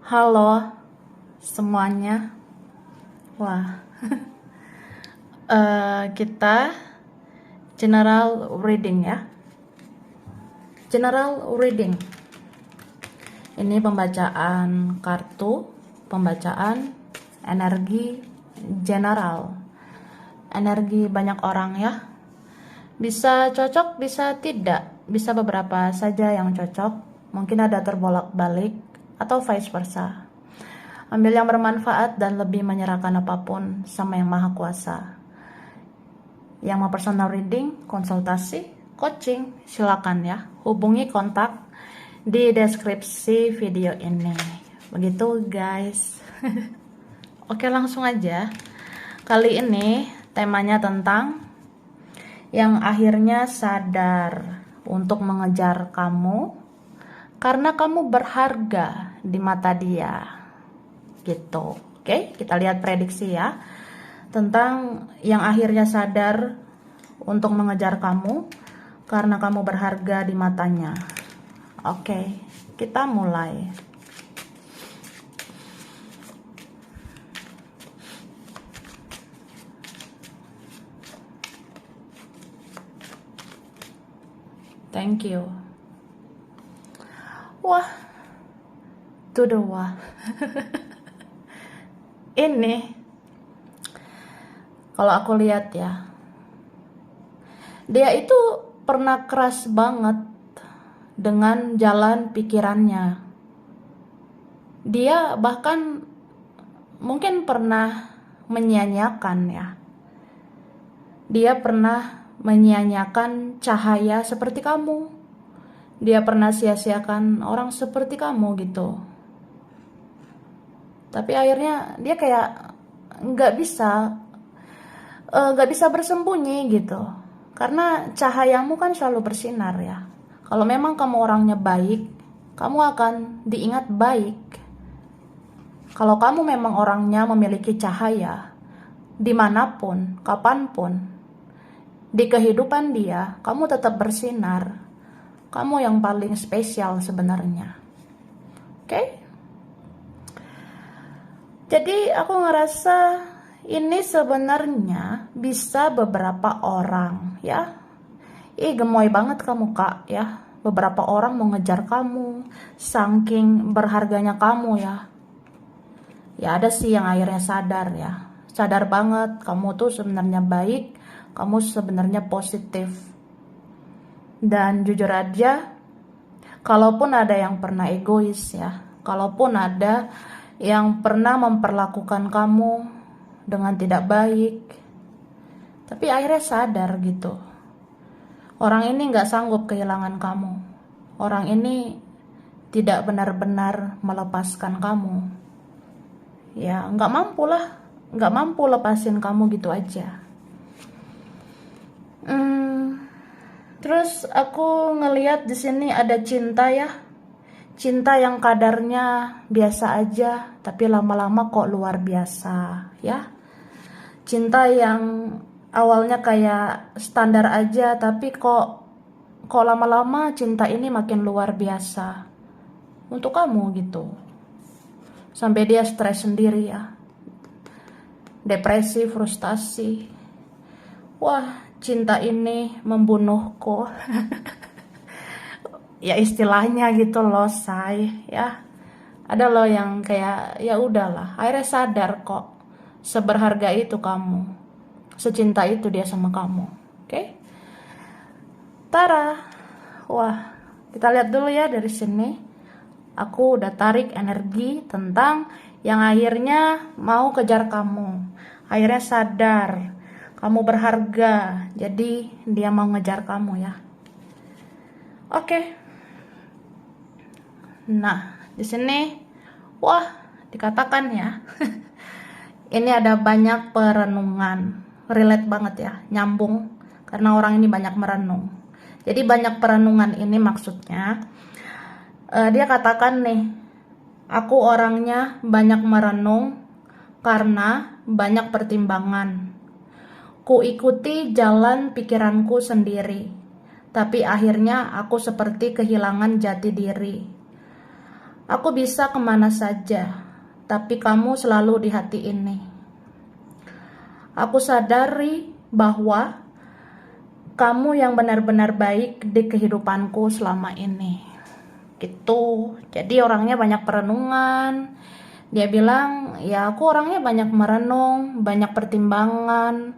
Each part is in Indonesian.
Halo semuanya. Wah, kita general reading ya. General reading. Ini pembacaan kartu, pembacaan energi general. Energi banyak orang ya. Bisa cocok, bisa tidak. Bisa beberapa saja yang cocok. Mungkin ada terbolak-balik atau vice versa. Ambil yang bermanfaat dan lebih menyerahkan apapun sama yang maha kuasa. Yang mau personal reading, konsultasi, coaching, silakan ya. Hubungi kontak di deskripsi video ini. Begitu guys. Oke, langsung aja. Kali ini temanya tentang yang akhirnya sadar untuk mengejar kamu karena kamu berharga di mata dia. Gitu. Oke, kita lihat prediksi ya. Tentang yang akhirnya sadar untuk mengejar kamu karena kamu berharga di matanya. Oke, kita mulai. Thank you. Wah, to the wah. Ini kalau aku lihat ya, dia itu pernah keras banget dengan jalan pikirannya. Dia bahkan mungkin pernah menyia-nyiakan ya. Dia pernah menyia-nyiakan cahaya seperti kamu. Dia pernah sia-siakan orang seperti kamu gitu. Tapi akhirnya dia kayak nggak bisa bersembunyi gitu. Karena cahayamu kan selalu bersinar ya. Kalau memang kamu orangnya baik, kamu akan diingat baik. Kalau kamu memang orangnya memiliki cahaya, dimanapun, kapanpun, di kehidupan dia, kamu tetap bersinar. Kamu yang paling spesial sebenarnya. Oke? Jadi aku ngerasa ini sebenarnya bisa beberapa orang ya. Gemoy banget kamu kak ya. Beberapa orang mau ngejar kamu, saking berharganya kamu ya. Ya ada sih yang akhirnya sadar ya. Sadar banget kamu tuh sebenarnya baik, kamu sebenarnya positif. Dan jujur aja, kalaupun ada yang pernah egois ya, kalaupun ada yang pernah memperlakukan kamu dengan tidak baik, tapi akhirnya sadar gitu. Orang ini gak sanggup kehilangan kamu. Orang ini tidak benar-benar melepaskan kamu. Ya gak mampu lah, gak mampu lepasin kamu gitu aja. Terus aku ngelihat di sini ada cinta ya. Cinta yang kadarnya biasa aja, tapi lama-lama kok luar biasa ya. Cinta yang awalnya kayak standar aja, tapi kok lama-lama cinta ini makin luar biasa untuk kamu gitu. Sampai dia stres sendiri ya. Depresi, frustasi. Wah, cinta ini membunuhku. Ya istilahnya gitu loh, say ya. Ada loh yang kayak ya udahlah, akhirnya sadar kok seberharga itu kamu, secinta itu dia sama kamu. Oke? Tara. Wah, kita lihat dulu ya dari sini. Aku udah tarik energi tentang yang akhirnya mau kejar kamu. Akhirnya sadar kamu berharga, jadi dia mau ngejar kamu ya. Oke. Nah, di sini wah, dikatakan ya. Ini ada banyak perenungan. Relate banget ya, nyambung karena orang ini banyak merenung. Jadi banyak perenungan ini maksudnya dia katakan nih, aku orangnya banyak merenung karena banyak pertimbangan. Ku ikuti jalan pikiranku sendiri, tapi akhirnya aku seperti kehilangan jati diri. Aku bisa kemana saja, tapi kamu selalu di hati ini. Aku sadari bahwa kamu yang benar-benar baik di kehidupanku selama ini. Gitu. Jadi orangnya banyak perenungan. Dia bilang, ya aku orangnya banyak merenung, banyak pertimbangan.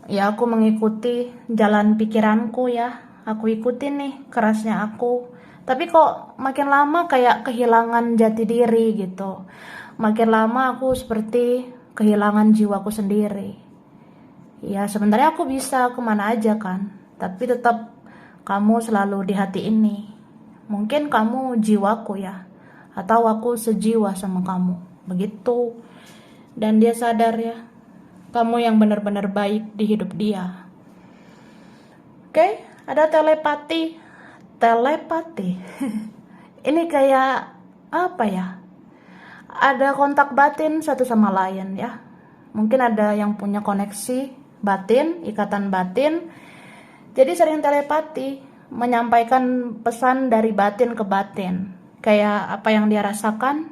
Ya aku mengikuti jalan pikiranku ya. Aku ikutin nih kerasnya aku. Tapi kok makin lama kayak kehilangan jati diri gitu. Makin lama aku seperti kehilangan jiwaku sendiri. Ya sebenarnya aku bisa kemana aja kan, tapi tetap kamu selalu di hati ini. Mungkin kamu jiwaku ya, atau aku sejiwa sama kamu, begitu. Dan dia sadar ya, kamu yang benar-benar baik di hidup dia. Oke, ada telepati. Telepati. Ini kayak apa ya? Ada kontak batin satu sama lain ya. Mungkin ada yang punya koneksi batin, ikatan batin. Jadi sering telepati, menyampaikan pesan dari batin ke batin. Kayak apa yang dia rasakan,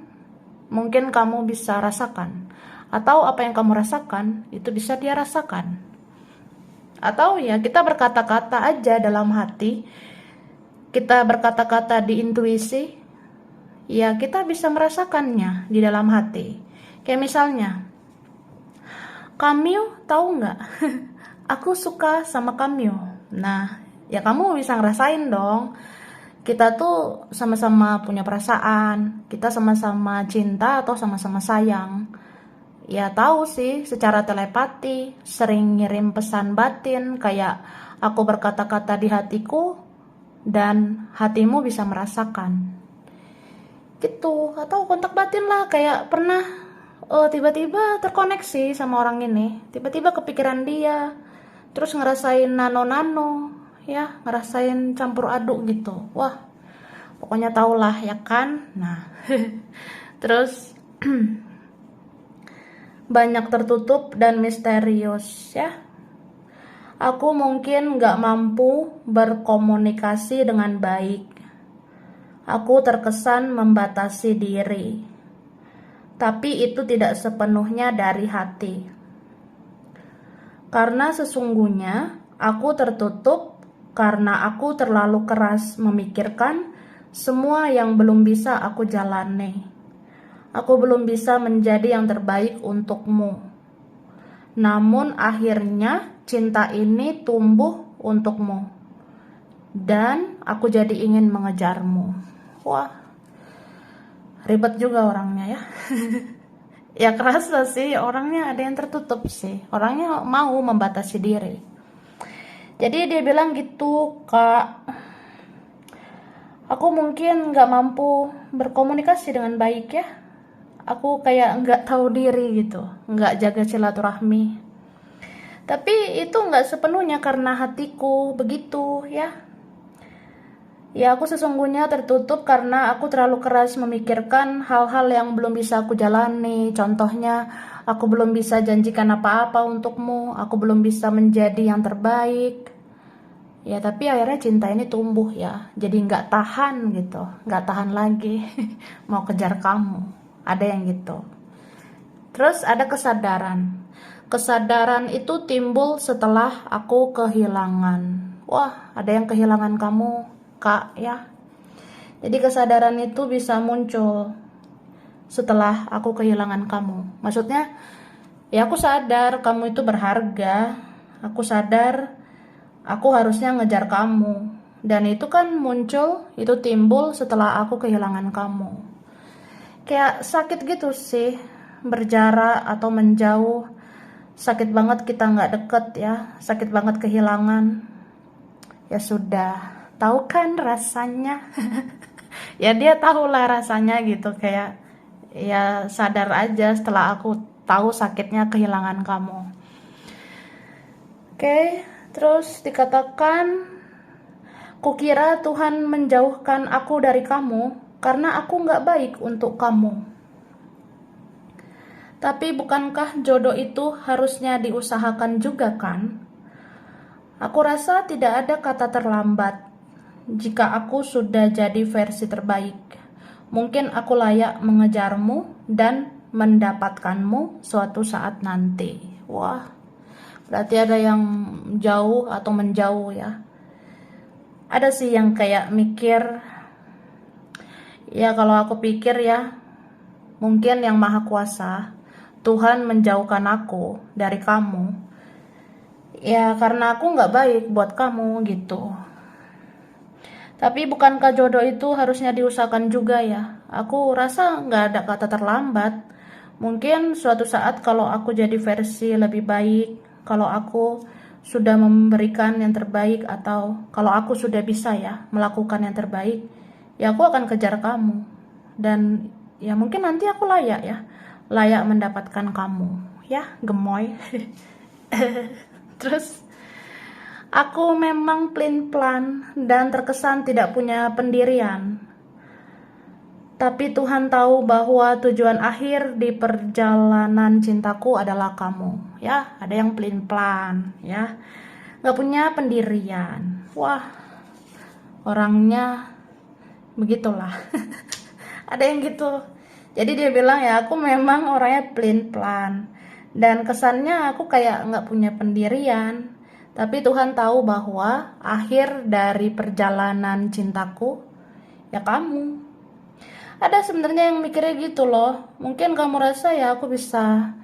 mungkin kamu bisa rasakan. Atau apa yang kamu rasakan, itu bisa dia rasakan. Atau ya kita berkata-kata aja dalam hati. Kita berkata-kata di intuisi, ya kita bisa merasakannya di dalam hati. Kayak misalnya, kamu tahu nggak? Aku suka sama kamu. Nah, ya kamu bisa ngerasain dong. Kita tuh sama-sama punya perasaan, kita sama-sama cinta atau sama-sama sayang. Ya tahu sih, secara telepati, sering ngirim pesan batin kayak aku berkata-kata di hatiku dan hatimu bisa merasakan. Gitu, atau kontak batin lah, kayak pernah tiba-tiba terkoneksi sama orang ini, tiba-tiba kepikiran dia, terus ngerasain nano-nano, ya ngerasain campur aduk gitu. Wah, pokoknya tau lah ya kan. Nah, terus banyak tertutup dan misterius ya. Aku mungkin gak mampu berkomunikasi dengan baik. Aku terkesan membatasi diri. Tapi itu tidak sepenuhnya dari hati. Karena sesungguhnya aku tertutup karena aku terlalu keras memikirkan semua yang belum bisa aku jalani. Aku belum bisa menjadi yang terbaik untukmu. Namun akhirnya cinta ini tumbuh untukmu. Dan aku jadi ingin mengejarmu. Wah, ribet juga orangnya ya. Ya kerasa sih orangnya ada yang tertutup sih. Orangnya mau membatasi diri. Jadi dia bilang gitu, Kak, aku mungkin gak mampu berkomunikasi dengan baik ya. Aku kayak gak tahu diri gitu, gak jaga silaturahmi. Tapi itu gak sepenuhnya karena hatiku begitu ya. Ya aku sesungguhnya tertutup karena aku terlalu keras memikirkan hal-hal yang belum bisa aku jalani. Contohnya, aku belum bisa janjikan apa-apa untukmu, aku belum bisa menjadi yang terbaik. Ya tapi akhirnya cinta ini tumbuh ya, jadi gak tahan gitu, gak tahan lagi mau kejar kamu. Ada yang gitu. Terus ada kesadaran. Kesadaran itu timbul setelah aku kehilangan. Wah, ada yang kehilangan kamu, Kak, ya. Jadi kesadaran itu bisa muncul setelah aku kehilangan kamu. Maksudnya, ya aku sadar kamu itu berharga. Aku sadar aku harusnya ngejar kamu. Dan itu kan muncul, itu timbul setelah aku kehilangan kamu. Kayak sakit gitu sih, berjarak atau menjauh. Sakit banget kita nggak deket ya, sakit banget kehilangan. Ya sudah, tahu kan rasanya. Ya dia tahu lah rasanya gitu, kayak ya sadar aja setelah aku tahu sakitnya kehilangan kamu. Oke, terus dikatakan, kukira Tuhan menjauhkan aku dari kamu karena aku gak baik untuk kamu. Tapi bukankah jodoh itu harusnya diusahakan juga kan? Aku rasa tidak ada kata terlambat jika aku sudah jadi versi terbaik. Mungkin aku layak mengejarmu dan mendapatkanmu suatu saat nanti. Wah, berarti ada yang jauh atau menjauh ya. Ada sih yang kayak mikir, ya kalau aku pikir ya, mungkin yang maha kuasa, Tuhan menjauhkan aku dari kamu, ya karena aku nggak baik buat kamu gitu. Tapi bukankah jodoh itu harusnya diusahakan juga ya? Aku rasa nggak ada kata terlambat. Mungkin suatu saat kalau aku jadi versi lebih baik, kalau aku sudah memberikan yang terbaik, atau kalau aku sudah bisa ya melakukan yang terbaik, ya aku akan kejar kamu. Dan ya mungkin nanti aku layak ya, layak mendapatkan kamu. Ya, gemoy. Terus aku memang pelin-pelan dan terkesan tidak punya pendirian. Tapi Tuhan tahu bahwa tujuan akhir di perjalanan cintaku adalah kamu. Ya, ada yang pelin-pelan, ya. Gak punya pendirian. Wah, orangnya begitulah. Ada yang gitu. Jadi dia bilang ya, aku memang orangnya pelin-pelan. Dan kesannya aku kayak gak punya pendirian. Tapi Tuhan tahu bahwa akhir dari perjalanan cintaku ya kamu. Ada sebenarnya yang mikirnya gitu loh. Mungkin kamu rasa ya aku bisa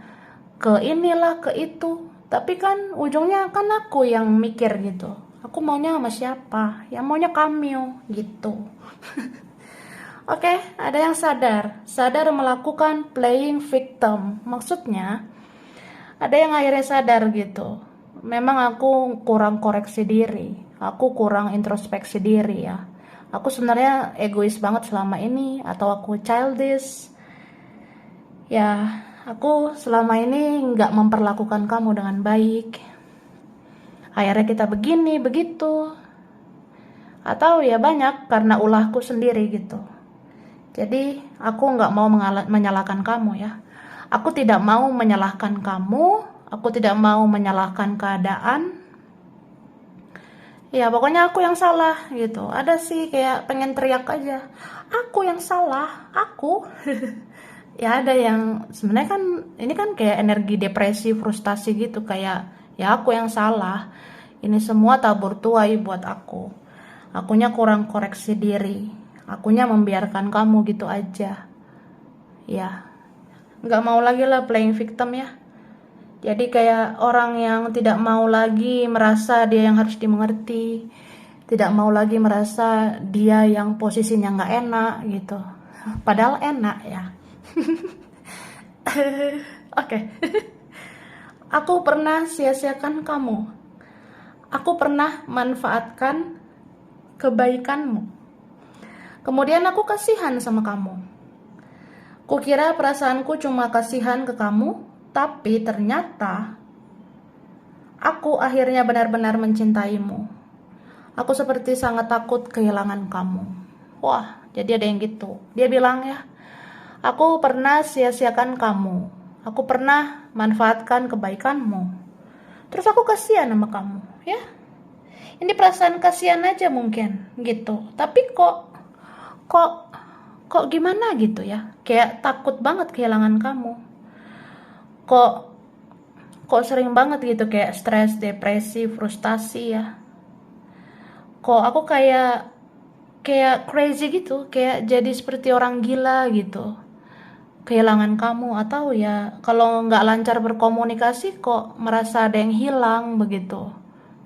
ke inilah ke itu. Tapi kan ujungnya kan aku yang mikir gitu. Aku maunya sama siapa? Ya maunya kamu gitu. Oke, ada yang sadar melakukan playing victim. Maksudnya ada yang akhirnya sadar gitu. Memang aku kurang koreksi diri, aku kurang introspeksi diri ya. Aku sebenarnya egois banget selama ini, atau aku childish. Ya, aku selama ini nggak memperlakukan kamu dengan baik. Akhirnya kita begini, begitu. Atau ya banyak karena ulahku sendiri gitu. Jadi aku nggak mau menyalahkan kamu ya. Aku tidak mau menyalahkan kamu, aku tidak mau menyalahkan keadaan. Ya pokoknya aku yang salah gitu. Ada sih kayak pengen teriak aja, aku yang salah, aku. Ya ada yang sebenarnya kan ini kan kayak energi depresi, frustasi gitu, kayak ya aku yang salah. Ini semua tabur tuai buat aku. Akunya kurang koreksi diri. Akunya membiarkan kamu gitu aja. Ya, nggak mau lagi lah playing victim ya. Jadi kayak orang yang tidak mau lagi merasa dia yang harus dimengerti, tidak mau lagi merasa dia yang posisinya nggak enak gitu. Padahal enak ya. Oke. Aku pernah sia-siakan kamu. Aku pernah manfaatkan kebaikanmu. Kemudian aku kasihan sama kamu. Kukira perasaanku cuma kasihan ke kamu, tapi ternyata aku akhirnya benar-benar mencintaimu. Aku seperti sangat takut kehilangan kamu. Wah, jadi ada yang gitu. Dia bilang ya, aku pernah sia-siakan kamu. Aku pernah manfaatkan kebaikanmu. Terus aku kasihan sama kamu, ya. Ini perasaan kasihan aja mungkin gitu. Tapi kok gimana gitu ya? Kayak takut banget kehilangan kamu. Kok sering banget gitu kayak stres, depresi, frustasi ya. Kok aku kayak crazy gitu, kayak jadi seperti orang gila gitu. Kehilangan kamu, atau ya kalau nggak lancar berkomunikasi kok merasa ada yang hilang begitu.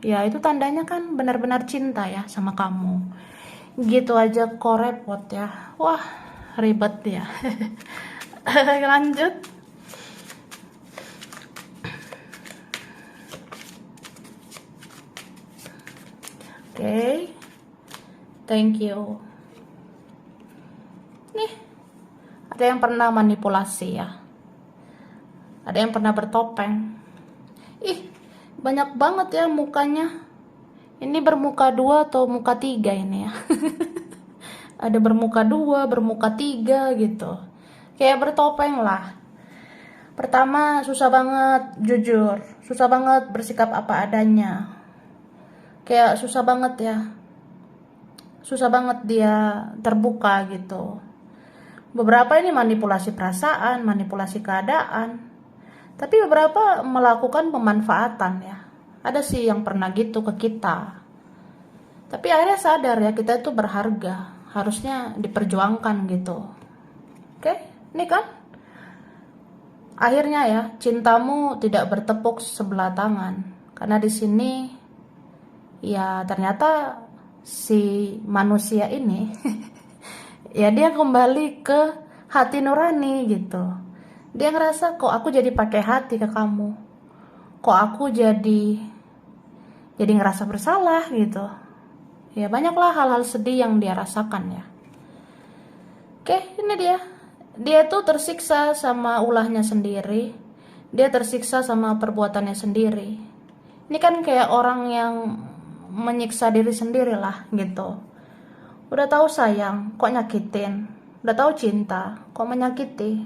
Ya itu tandanya kan benar-benar cinta ya sama kamu. Gitu aja kok repot ya. Wah, ribet ya. Lanjut. Oke. Thank you. Nih, ada yang pernah manipulasi ya. Ada yang pernah bertopeng. Ih, banyak banget ya mukanya. Ini bermuka 2 atau muka 3 ini ya. Ada bermuka 2, bermuka 3 gitu. Kayak bertopeng lah. Pertama, susah banget jujur. Susah banget bersikap apa adanya. Kayak susah banget ya. Susah banget dia terbuka gitu. Beberapa ini manipulasi perasaan, manipulasi keadaan. Tapi beberapa melakukan pemanfaatan ya. Ada sih yang pernah gitu ke kita. Tapi akhirnya sadar ya, kita itu berharga. Harusnya diperjuangkan gitu. Oke, ini kan akhirnya ya, cintamu tidak bertepuk sebelah tangan. Karena di sini ya ternyata si manusia ini ya dia kembali ke hati nurani gitu. Dia ngerasa kok aku jadi pakai hati ke kamu, kok aku jadi ngerasa bersalah gitu. Ya banyaklah hal-hal sedih yang dia rasakan ya. Oke, ini dia tuh tersiksa sama ulahnya sendiri, dia tersiksa sama perbuatannya sendiri. Ini kan kayak orang yang menyiksa diri sendiri lah gitu. Udah tahu sayang, kok nyakitin. Udah tahu cinta, kok menyakiti.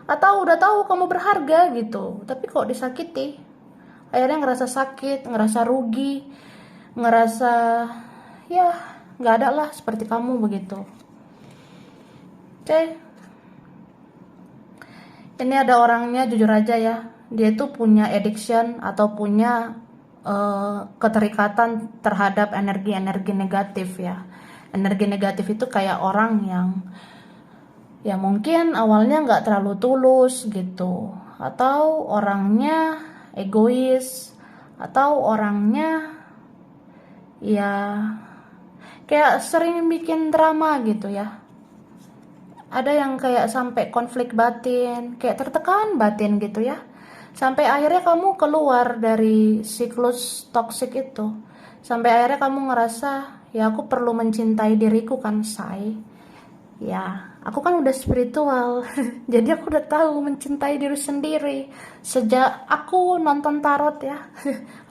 Atau udah tahu kamu berharga gitu, tapi kok disakiti. Akhirnya ngerasa sakit, ngerasa rugi, ngerasa ya nggak ada lah seperti kamu begitu. Oke. Ini ada orangnya, jujur aja ya, dia tuh punya addiction atau punya keterikatan terhadap energi-energi negatif ya. Energi negatif itu kayak orang yang ya mungkin awalnya nggak terlalu tulus gitu, atau orangnya egois, atau orangnya ya kayak sering bikin drama gitu ya. Ada yang kayak sampai konflik batin, kayak tertekan batin gitu ya. Sampai akhirnya kamu keluar dari siklus toksik itu. Sampai akhirnya kamu ngerasa, ya aku perlu mencintai diriku kan, say. Ya, aku kan udah spiritual. Jadi aku udah tahu mencintai diri sendiri. Sejak aku nonton tarot ya.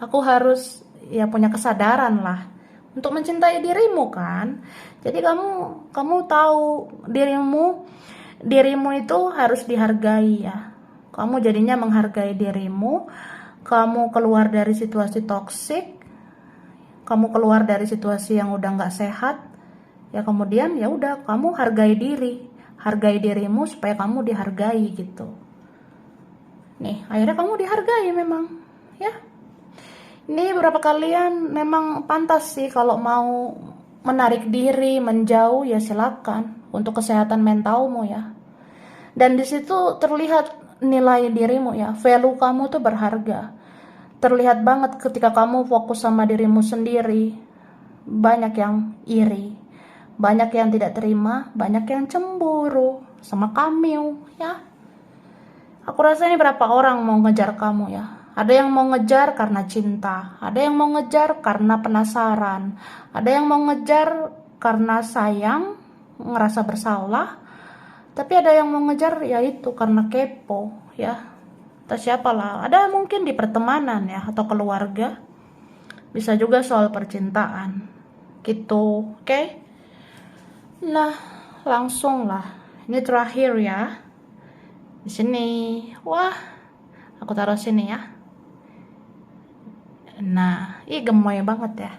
Aku harus ya punya kesadaran lah untuk mencintai dirimu kan. Jadi kamu tahu dirimu itu harus dihargai ya. Kamu jadinya menghargai dirimu. Kamu keluar dari situasi toksik, kamu keluar dari situasi yang udah nggak sehat ya, kemudian ya udah kamu hargai dirimu supaya kamu dihargai gitu. Nih akhirnya kamu dihargai memang ya. Ini beberapa kalian memang pantas sih kalau mau menarik diri, menjauh ya silakan untuk kesehatan mentalmu ya. Dan di situ terlihat nilai dirimu ya, value kamu tuh berharga. Terlihat banget ketika kamu fokus sama dirimu sendiri. Banyak yang iri, banyak yang tidak terima, banyak yang cemburu sama kamu ya. Aku rasa ini berapa orang mau ngejar kamu ya. Ada yang mau ngejar karena cinta, ada yang mau ngejar karena penasaran, ada yang mau ngejar karena sayang, ngerasa bersalah, tapi ada yang mau ngejar yaitu karena kepo ya. Atau siapalah, ada mungkin di pertemanan ya, atau keluarga, bisa juga soal percintaan gitu. Oke? Nah langsung lah, ini terakhir ya. Di sini, wah, aku taruh sini ya. Nah, gemoy banget ya.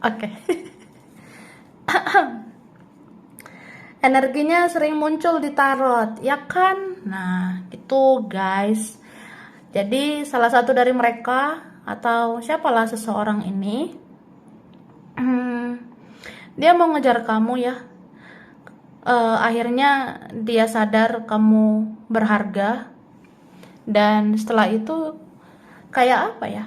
Oke. Energinya sering muncul di tarot, ya kan? Nah, itu guys. Jadi salah satu dari mereka atau siapalah seseorang ini, dia mau ngejar kamu ya. Akhirnya dia sadar kamu berharga, dan setelah itu kayak apa ya?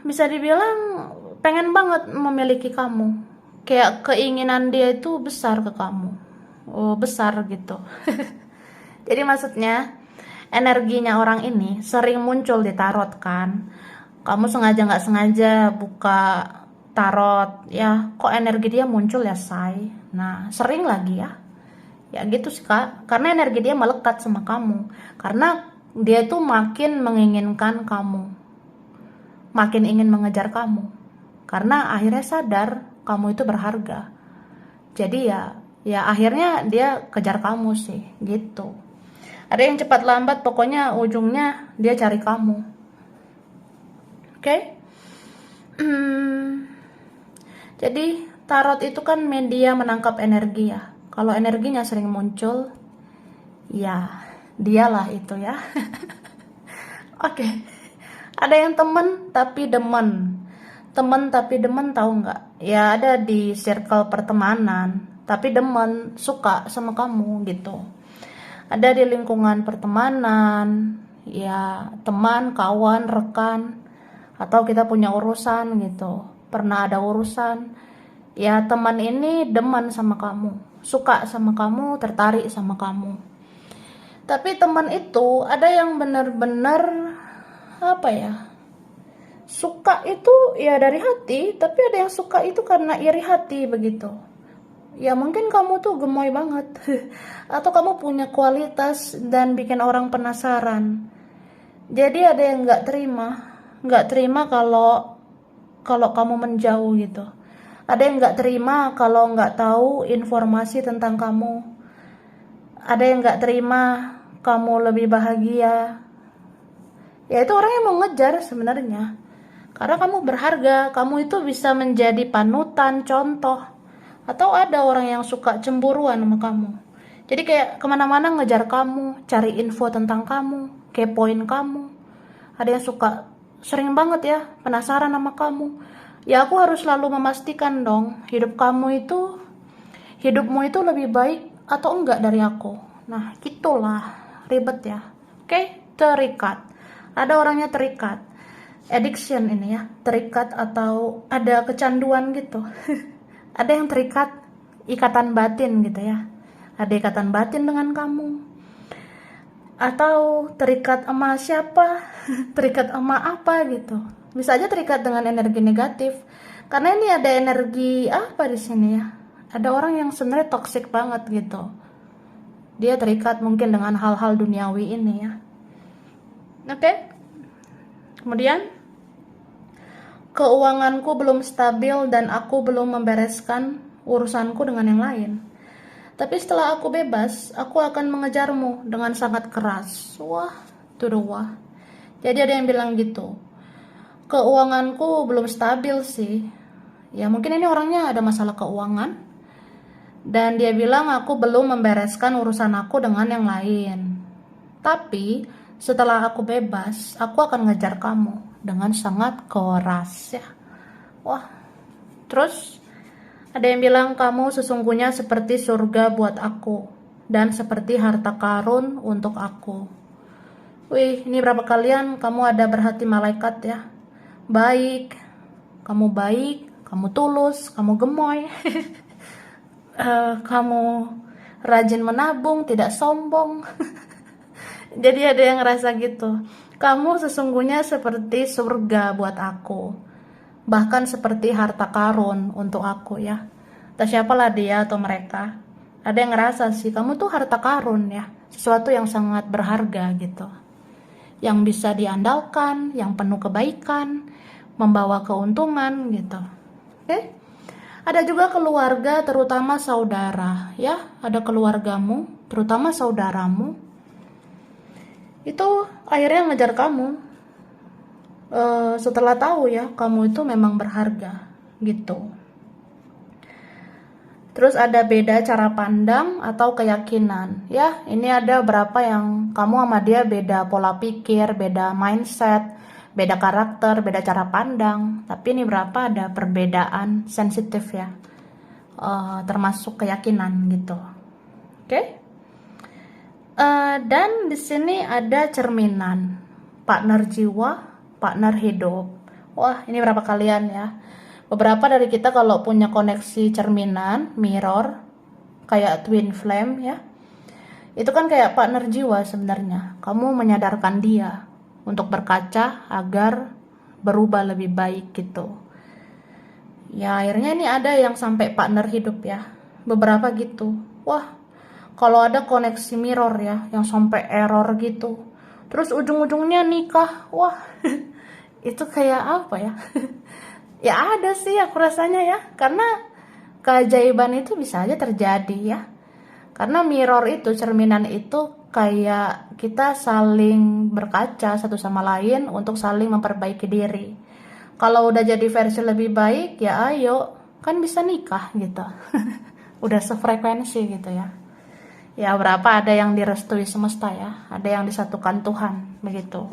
Bisa dibilang pengen banget memiliki kamu. Kayak keinginan dia itu besar ke kamu. Besar gitu. Jadi maksudnya energinya orang ini sering muncul di tarot kan. Kamu sengaja nggak sengaja buka tarot ya, kok energi dia muncul ya say. Nah sering lagi ya. Ya gitu sih kak. Karena energi dia melekat sama kamu. Karena dia tuh makin menginginkan kamu, makin ingin mengejar kamu. Karena akhirnya sadar kamu itu berharga. Jadi ya akhirnya dia kejar kamu sih gitu. Ada yang cepat lambat, pokoknya ujungnya dia cari kamu. Oke? Jadi Tarot itu kan media menangkap energi ya. Kalau energinya sering muncul, ya dialah itu ya. Oke. Ada yang temen tapi demen. Temen tapi demen, tahu nggak? Ya ada di circle pertemanan, tapi demen, suka sama kamu gitu. Ada di lingkungan pertemanan, ya teman, kawan, rekan, atau kita punya urusan gitu. Pernah ada urusan, ya teman ini demen sama kamu, suka sama kamu, tertarik sama kamu. Tapi teman itu ada yang benar-benar apa ya, suka itu ya dari hati, tapi ada yang suka itu karena iri hati begitu. Ya mungkin kamu tuh gemoy banget atau kamu punya kualitas dan bikin orang penasaran. Jadi ada yang nggak terima kalau kalau kamu menjauh gitu. Ada yang nggak terima kalau nggak tahu informasi tentang kamu. Ada yang nggak terima kamu lebih bahagia. Ya itu orang yang mau ngejar sebenarnya. Karena kamu berharga, kamu itu bisa menjadi panutan, contoh. Atau ada orang yang suka cemburuan sama kamu. Jadi kayak kemana-mana ngejar kamu, cari info tentang kamu, kepoin kamu. Ada yang suka, sering banget ya, penasaran sama kamu. Ya aku harus selalu memastikan dong, hidupmu itu lebih baik atau enggak dari aku. Nah gitulah, ribet ya. Oke, terikat. Ada orangnya terikat. Addiction ini ya, terikat atau ada kecanduan gitu. Ada yang terikat ikatan batin gitu ya. Ada ikatan batin dengan kamu. Atau terikat sama siapa, terikat sama apa gitu. Bisa aja terikat dengan energi negatif. Karena ini ada energi apa di sini ya? Ada orang yang sebenarnya toksik banget gitu. Dia terikat mungkin dengan hal-hal duniawi ini ya. Oke. Kemudian keuanganku belum stabil dan aku belum membereskan urusanku dengan yang lain. Tapi setelah aku bebas, aku akan mengejarmu dengan sangat keras. Wah, wah. Jadi ada yang bilang gitu. Keuanganku belum stabil sih. Ya mungkin ini orangnya ada masalah keuangan. Dan dia bilang aku belum membereskan urusan aku dengan yang lain. Tapi setelah aku bebas, aku akan ngejar kamu dengan sangat keras ya. Wah. Terus ada yang bilang kamu sesungguhnya seperti surga buat aku dan seperti harta karun untuk aku. Wih, ini berapa kalian kamu ada berhati malaikat ya. Baik, kamu tulus, kamu gemoy. Kamu rajin menabung, tidak sombong. Jadi ada yang ngerasa gitu. Kamu sesungguhnya seperti surga buat aku. Bahkan seperti harta karun untuk aku ya. Entah siapalah dia atau mereka. Ada yang ngerasa sih, kamu tuh harta karun ya. Sesuatu yang sangat berharga gitu. Yang bisa diandalkan, yang penuh kebaikan, membawa keuntungan gitu. Oke? Ada juga keluarga, terutama saudara ya. Ada keluargamu, terutama saudaramu. Itu akhirnya ngejar kamu. Setelah tahu ya kamu itu memang berharga gitu. Terus ada beda cara pandang atau keyakinan ya. Ini ada berapa yang kamu sama dia beda pola pikir, beda mindset, beda karakter, beda cara pandang. Tapi ini berapa ada perbedaan sensitif ya, termasuk keyakinan gitu. Oke? Dan di sini ada cerminan, partner jiwa, partner hidup. Wah, ini berapa kalian ya? Beberapa dari kita kalau punya koneksi cerminan, mirror, kayak twin flame ya. Itu kan kayak partner jiwa sebenarnya. Kamu menyadarkan dia untuk berkaca agar berubah lebih baik gitu. Ya akhirnya ini ada yang sampai partner hidup ya. Beberapa gitu. Wah, kalau ada koneksi mirror ya, yang sampai error gitu. Terus ujung-ujungnya nikah. Wah, itu kayak apa ya? Ya ada sih aku rasanya ya. Karena keajaiban itu bisa aja terjadi ya. Karena mirror itu, cerminan itu kayak kita saling berkaca satu sama lain untuk saling memperbaiki diri. Kalau udah jadi versi lebih baik, ya ayo kan bisa nikah gitu. Udah sefrekuensi gitu ya. Ya berapa ada yang direstui semesta ya, ada yang disatukan Tuhan begitu.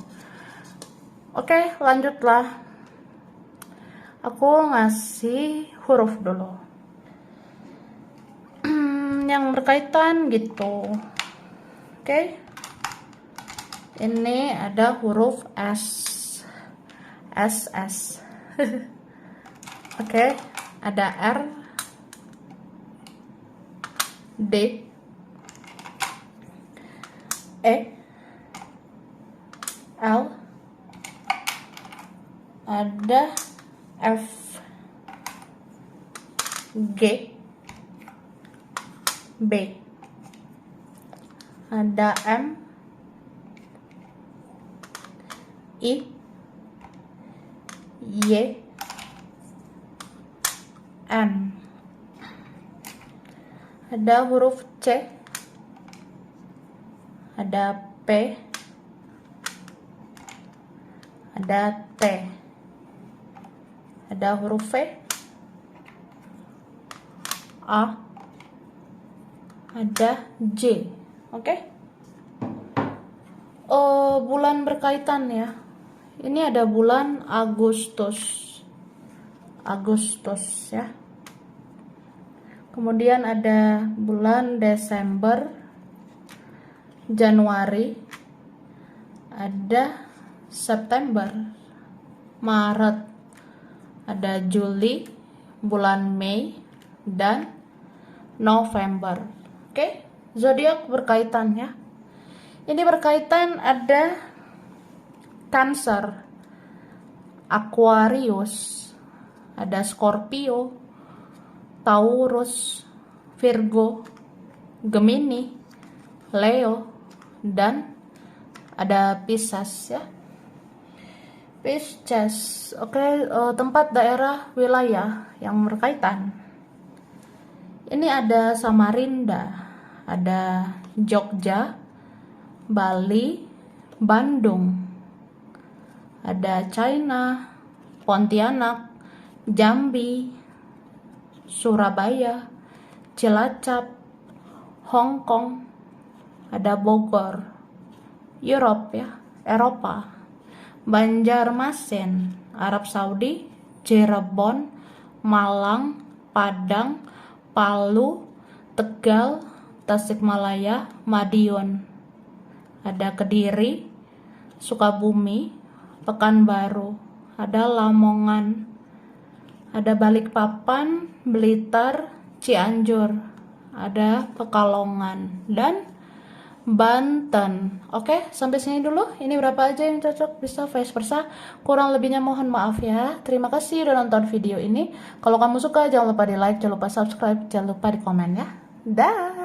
Oke, lanjutlah. Aku ngasih huruf dulu. Yang berkaitan gitu. Oke. Ini ada huruf S. S. Oke, ada R, D, E, L, ada F, G, B, ada M, I, Y, N. Ada huruf C, ada P, ada T, ada huruf V, A, ada J. Oke. Bulan berkaitan ya. Ini ada bulan Agustus ya. Kemudian ada bulan Desember, Januari, ada September, Maret, ada Juli, bulan Mei, dan November. Oke, zodiak berkaitan ya. Ini berkaitan ada Cancer, Aquarius, ada Scorpio, Taurus, Virgo, Gemini, Leo, dan ada Pisces ya. Pisces, oke, tempat daerah wilayah yang berkaitan. Ini ada Samarinda, ada Jogja, Bali, Bandung, ada China, Pontianak, Jambi, Surabaya, Cilacap, Hong Kong, ada Bogor, Eropa, Banjarmasin, Arab Saudi, Cirebon, Malang, Padang, Palu, Tegal, Tasikmalaya, Madiun, ada Kediri, Sukabumi, Pekanbaru, ada Lamongan, ada Balikpapan, Blitar, Cianjur, ada Pekalongan, dan Banten. Oke, sampai sini dulu. Ini berapa aja yang cocok, bisa vice versa. Kurang lebihnya mohon maaf ya. Terima kasih udah nonton video ini. Kalau kamu suka jangan lupa di like, jangan lupa subscribe, jangan lupa di komen ya. Dah.